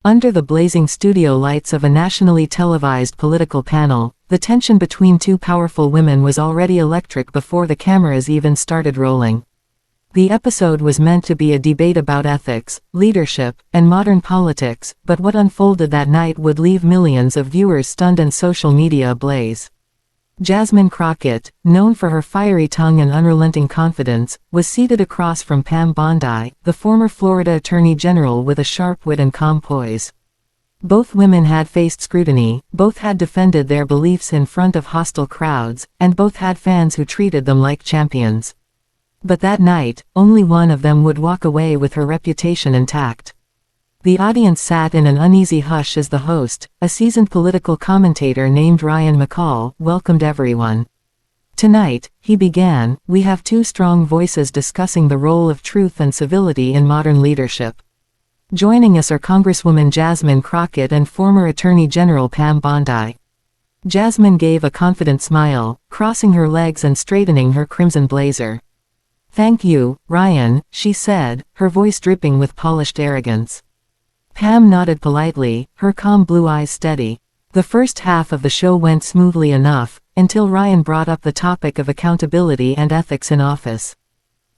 Under the blazing studio lights of a nationally televised political panel, the tension between two powerful women was already electric before the cameras even started rolling. The episode was meant to be a debate about ethics, leadership, and modern politics, but what unfolded that night would leave millions of viewers stunned and social media ablaze. Jasmine Crockett, known for her fiery tongue and unrelenting confidence, was seated across from Pam Bondi, the former Florida Attorney General, with a sharp wit and calm poise. Both women had faced scrutiny, both had defended their beliefs in front of hostile crowds, and both had fans who treated them like champions. But that night, only one of them would walk away with her reputation intact. The audience sat in an uneasy hush as the host, a seasoned political commentator named Ryan McCall, welcomed everyone. "Tonight," he began, "we have two strong voices discussing the role of truth and civility in modern leadership. Joining us are Congresswoman Jasmine Crockett and former Attorney General Pam Bondi." Jasmine gave a confident smile, crossing her legs and straightening her crimson blazer. "Thank you, Ryan," she said, her voice dripping with polished arrogance. Pam nodded politely, her calm blue eyes steady. The first half of the show went smoothly enough, until Ryan brought up the topic of accountability and ethics in office.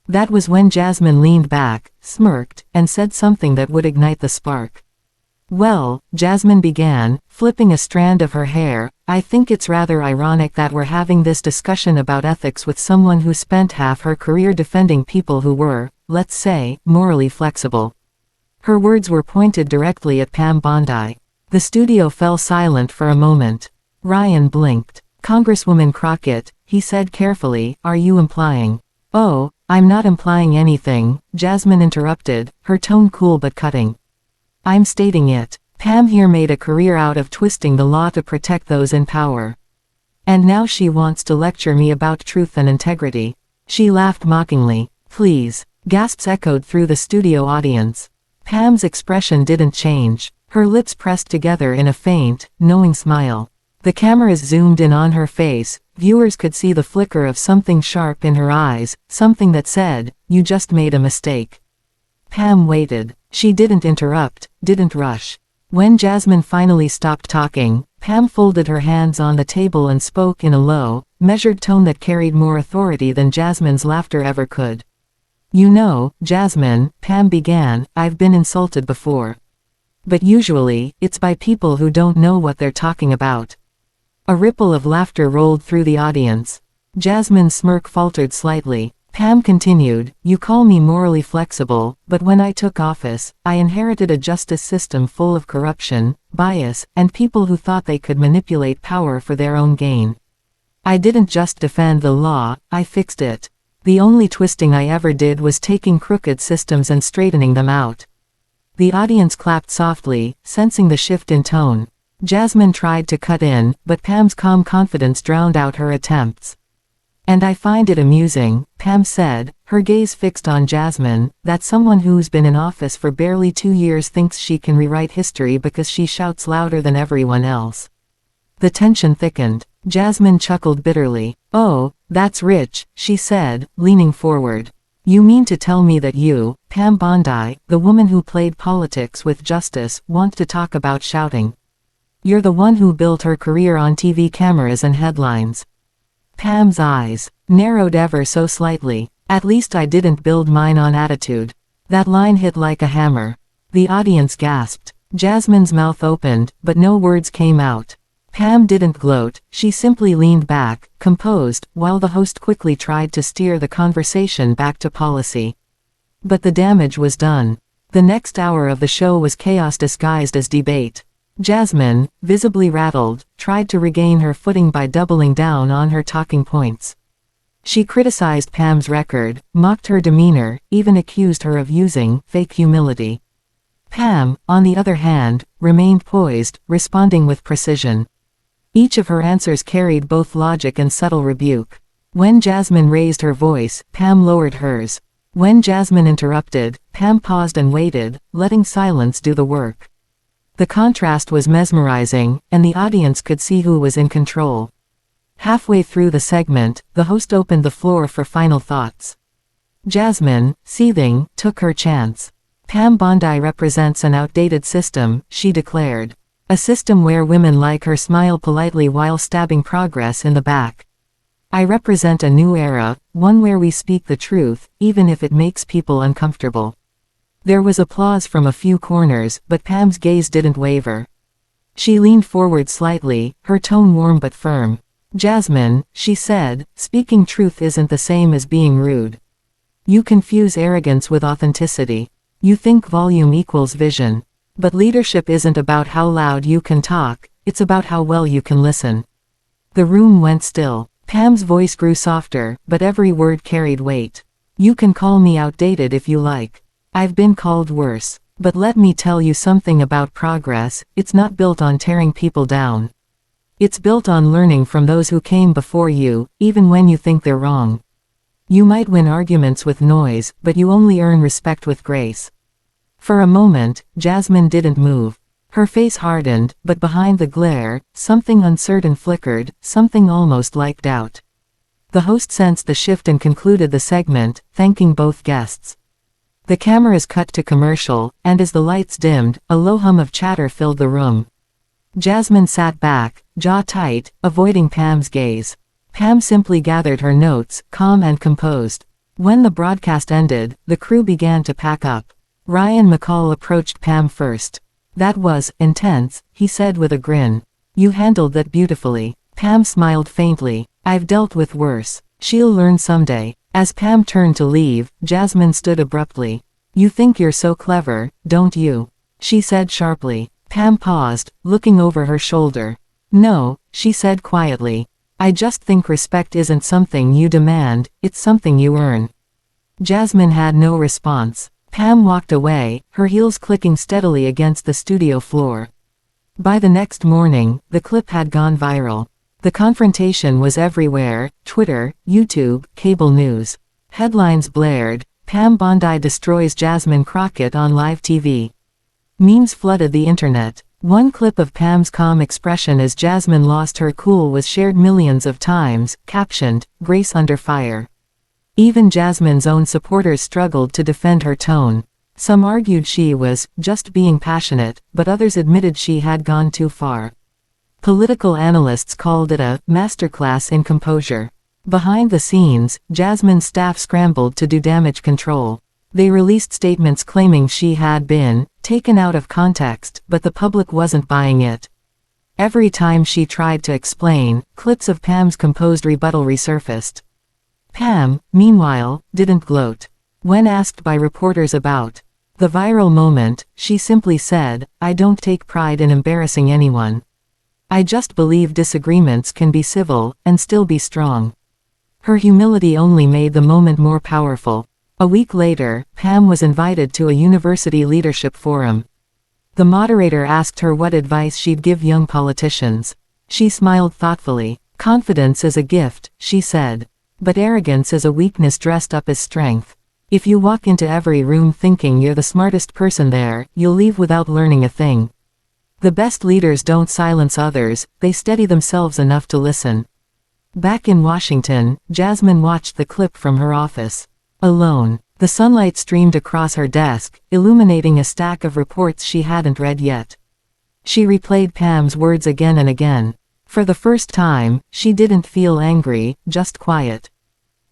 That was when Jasmine leaned back, smirked, and said something that would ignite the spark. "Well," Jasmine began, flipping a strand of her hair, "I think it's rather ironic that we're having this discussion about ethics with someone who spent half her career defending people who were, let's say, morally flexible." Her words were pointed directly at Pam Bondi. The studio fell silent for a moment. Ryan blinked. "Congresswoman Crockett," he said carefully, "are you implying—" "Oh, I'm not implying anything," Jasmine interrupted, her tone cool but cutting. "I'm stating it. Pam here made a career out of twisting the law to protect those in power. And now she wants to lecture me about truth and integrity." She laughed mockingly. "Please." Gasps echoed through the studio audience. Pam's expression didn't change. Her lips pressed together in a faint, knowing smile. The cameras zoomed in on her face. Viewers could see the flicker of something sharp in her eyes, something that said, "You just made a mistake." Pam waited. She didn't interrupt, didn't rush. When Jasmine finally stopped talking, Pam folded her hands on the table and spoke in a low, measured tone that carried more authority than Jasmine's laughter ever could. "You know, Jasmine," Pam began, "I've been insulted before. But usually, it's by people who don't know what they're talking about." A ripple of laughter rolled through the audience. Jasmine's smirk faltered slightly. Pam continued, "You call me morally flexible, but when I took office, I inherited a justice system full of corruption, bias, and people who thought they could manipulate power for their own gain. I didn't just defend the law, I fixed it. The only twisting I ever did was taking crooked systems and straightening them out." The audience clapped softly, sensing the shift in tone. Jasmine tried to cut in, but Pam's calm confidence drowned out her attempts. "And I find it amusing," Pam said, her gaze fixed on Jasmine, "that someone who's been in office for barely 2 years thinks she can rewrite history because she shouts louder than everyone else." The tension thickened. Jasmine chuckled bitterly. "Oh, that's rich," she said, leaning forward. "You mean to tell me that you, Pam Bondi, the woman who played politics with justice, want to talk about shouting? You're the one who built her career on TV cameras and headlines." Pam's eyes narrowed ever so slightly. "At least I didn't build mine on attitude." That line hit like a hammer. The audience gasped. Jasmine's mouth opened, but no words came out. Pam didn't gloat, she simply leaned back, composed, while the host quickly tried to steer the conversation back to policy. But the damage was done. The next hour of the show was chaos disguised as debate. Jasmine, visibly rattled, tried to regain her footing by doubling down on her talking points. She criticized Pam's record, mocked her demeanor, even accused her of using fake humility. Pam, on the other hand, remained poised, responding with precision. Each of her answers carried both logic and subtle rebuke. When Jasmine raised her voice, Pam lowered hers. When Jasmine interrupted, Pam paused and waited, letting silence do the work. The contrast was mesmerizing, and the audience could see who was in control. Halfway through the segment, the host opened the floor for final thoughts. Jasmine, seething, took her chance. Pam Bondi represents an outdated system, she declared. A system where women like her smile politely while stabbing progress in the back. I represent a new era, one where we speak the truth, even if it makes people uncomfortable. There was applause from a few corners, but Pam's gaze didn't waver. She leaned forward slightly, her tone warm but firm. Jasmine, she said, speaking truth isn't the same as being rude. You confuse arrogance with authenticity. You think volume equals vision. But leadership isn't about how loud you can talk, it's about how well you can listen. The room went still. Pam's voice grew softer, but every word carried weight. You can call me outdated if you like. I've been called worse. But let me tell you something about progress, it's not built on tearing people down. It's built on learning from those who came before you, even when you think they're wrong. You might win arguments with noise, but you only earn respect with grace. For a moment, Jasmine didn't move. Her face hardened, but behind the glare, something uncertain flickered, something almost like doubt. The host sensed the shift and concluded the segment, thanking both guests. The cameras cut to commercial, and as the lights dimmed, a low hum of chatter filled the room. Jasmine sat back, jaw tight, avoiding Pam's gaze. Pam simply gathered her notes, calm and composed. When the broadcast ended, the crew began to pack up. Ryan McCall approached Pam first. That was intense, he said with a grin. You handled that beautifully. Pam smiled faintly. I've dealt with worse. She'll learn someday. As Pam turned to leave, Jasmine stood abruptly. You think you're so clever, don't you? She said sharply. Pam paused, looking over her shoulder. No, she said quietly. I just think respect isn't something you demand, it's something you earn. Jasmine had no response. Pam walked away, her heels clicking steadily against the studio floor. By the next morning, the clip had gone viral. The confrontation was everywhere, Twitter, YouTube, cable news. Headlines blared, Pam Bondi destroys Jasmine Crockett on live TV. Memes flooded the internet. One clip of Pam's calm expression as Jasmine lost her cool was shared millions of times, captioned, Grace under fire. Even Jasmine's own supporters struggled to defend her tone. Some argued she was just being passionate, but others admitted she had gone too far. Political analysts called it a masterclass in composure. Behind the scenes, Jasmine's staff scrambled to do damage control. They released statements claiming she had been taken out of context, but the public wasn't buying it. Every time she tried to explain, clips of Pam's composed rebuttal resurfaced. Pam, meanwhile, didn't gloat. When asked by reporters about the viral moment, she simply said, I don't take pride in embarrassing anyone. I just believe disagreements can be civil, and still be strong. Her humility only made the moment more powerful. A week later, Pam was invited to a university leadership forum. The moderator asked her what advice she'd give young politicians. She smiled thoughtfully. Confidence is a gift, she said. But arrogance is a weakness dressed up as strength. If you walk into every room thinking you're the smartest person there, you'll leave without learning a thing. The best leaders don't silence others, they steady themselves enough to listen. Back in Washington, Jasmine watched the clip from her office. Alone, the sunlight streamed across her desk, illuminating a stack of reports she hadn't read yet. She replayed Pam's words again and again. For the first time, she didn't feel angry, just quiet.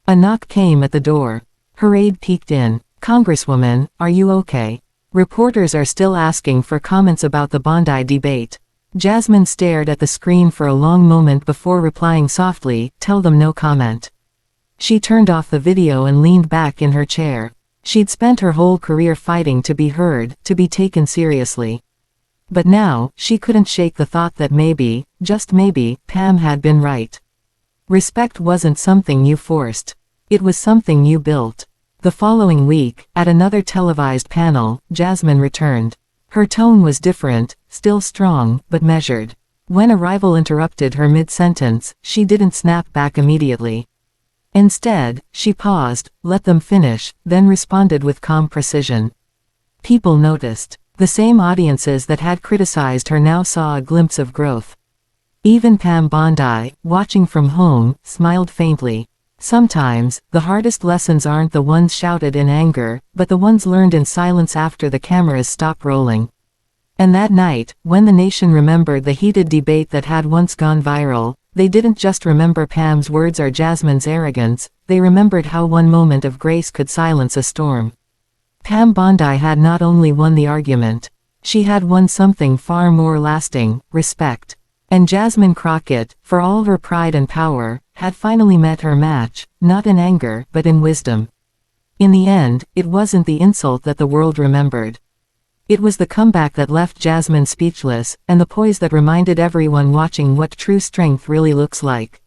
A knock came at the door. Her aide peeked in. Congresswoman, are you okay? Reporters are still asking for comments about the Bondi debate. Jasmine stared at the screen for a long moment before replying softly, tell them no comment. She turned off the video and leaned back in her chair. She'd spent her whole career fighting to be heard, to be taken seriously. But now, she couldn't shake the thought that maybe, just maybe, Pam had been right. Respect wasn't something you forced. It was something you built. The following week, at another televised panel, Jasmine returned. Her tone was different, still strong, but measured. When a rival interrupted her mid-sentence, she didn't snap back immediately. Instead, she paused, let them finish, then responded with calm precision. People noticed. The same audiences that had criticized her now saw a glimpse of growth. Even Pam Bondi, watching from home, smiled faintly. Sometimes, the hardest lessons aren't the ones shouted in anger, but the ones learned in silence after the cameras stop rolling. And that night, when the nation remembered the heated debate that had once gone viral, they didn't just remember Pam's words or Jasmine's arrogance, they remembered how one moment of grace could silence a storm. Pam Bondi had not only won the argument. She had won something far more lasting: respect. And Jasmine Crockett, for all her pride and power, had finally met her match, not in anger but in wisdom. In the end, it wasn't the insult that the world remembered. It was the comeback that left Jasmine speechless, and the poise that reminded everyone watching what true strength really looks like.